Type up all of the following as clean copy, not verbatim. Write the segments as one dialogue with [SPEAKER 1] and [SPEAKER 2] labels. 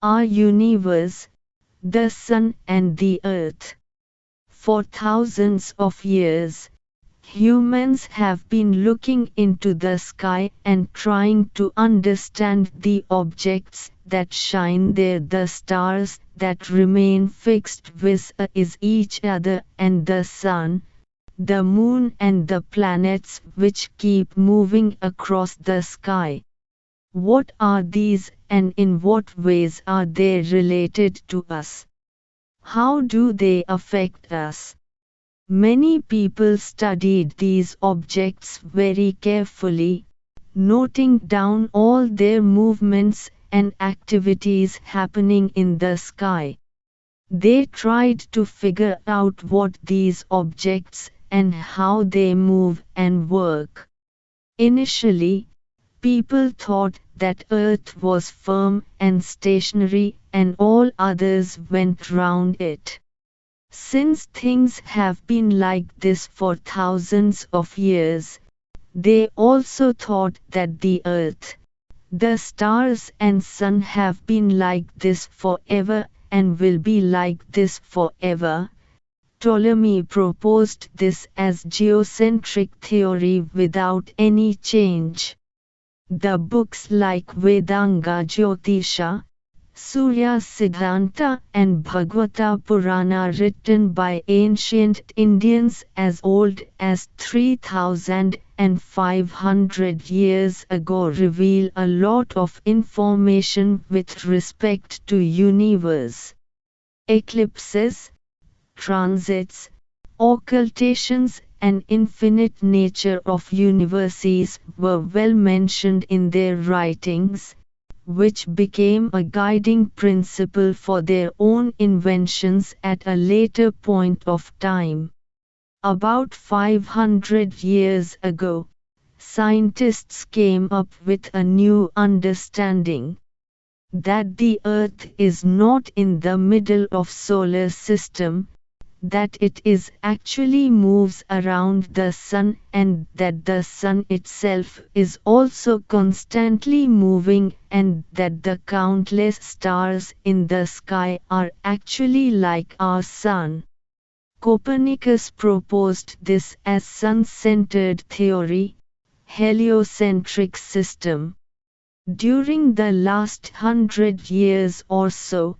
[SPEAKER 1] Our universe, the sun and the earth. For thousands of years, humans have been looking into the sky and trying to understand the objects that shine there. The stars that remain fixed vis is each other, and the sun, the moon and the planets which keep moving across the sky. What are these, and in what ways are they related to us? How do they affect us? Many people studied these objects very carefully, noting down all their movements and activities happening in the sky. They tried to figure out what these objects and how they move and work. Initially, people thought that Earth was firm and stationary and all others went round it. Since things have been like this for thousands of years, they also thought that the Earth, the stars and sun have been like this forever and will be like this forever. Ptolemy proposed this as geocentric theory without any change. The books like Vedanga Jyotisha, Surya Siddhanta and Bhagavata Purana, written by ancient Indians as old as 3,500 years ago, reveal a lot of information with respect to universe. Eclipses, transits, occultations and infinite nature of universes were well mentioned in their writings, which became a guiding principle for their own inventions at a later point of time. About 500 years ago, scientists came up with a new understanding that the Earth is not in the middle of solar system, that it is actually moves around the sun, and that the sun itself is also constantly moving, and that the countless stars in the sky are actually like our sun. Copernicus proposed this as sun-centered theory, heliocentric system. During the last 100 years or so,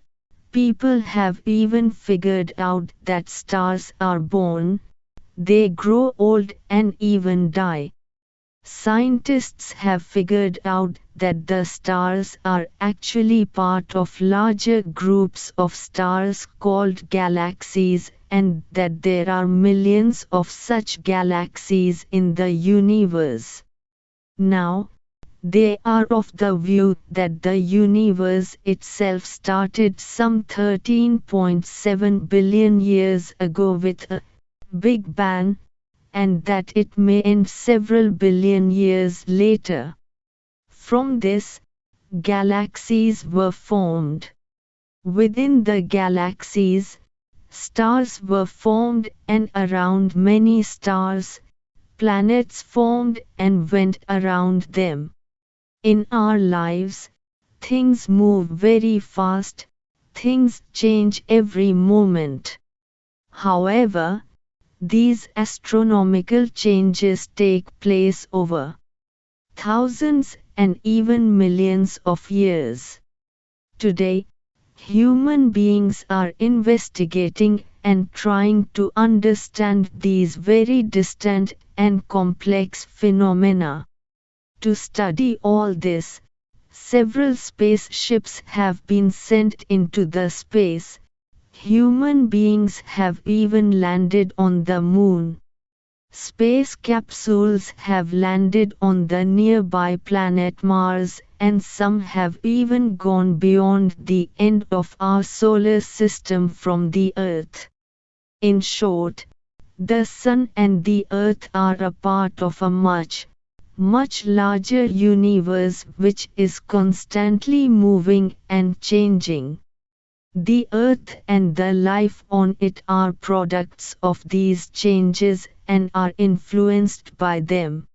[SPEAKER 1] people have even figured out that stars are born, they grow old and even die. Scientists have figured out that the stars are actually part of larger groups of stars called galaxies, and that there are millions of such galaxies in the universe. Now, they are of the view that the universe itself started some 13.7 billion years ago with a Big Bang, and that it may end several billion years later. From this, galaxies were formed. Within the galaxies, stars were formed, and around many stars, planets formed and went around them. In our lives, things move very fast, things change every moment. However, these astronomical changes take place over thousands and even millions of years. Today, human beings are investigating and trying to understand these very distant and complex phenomena. To study all this, several spaceships have been sent into the space. Human beings have even landed on the moon. Space capsules have landed on the nearby planet Mars, and some have even gone beyond the end of our solar system from the Earth. In short, the Sun and the Earth are a part of a much larger universe which is constantly moving and changing. The Earth and the life on it are products of these changes and are influenced by them.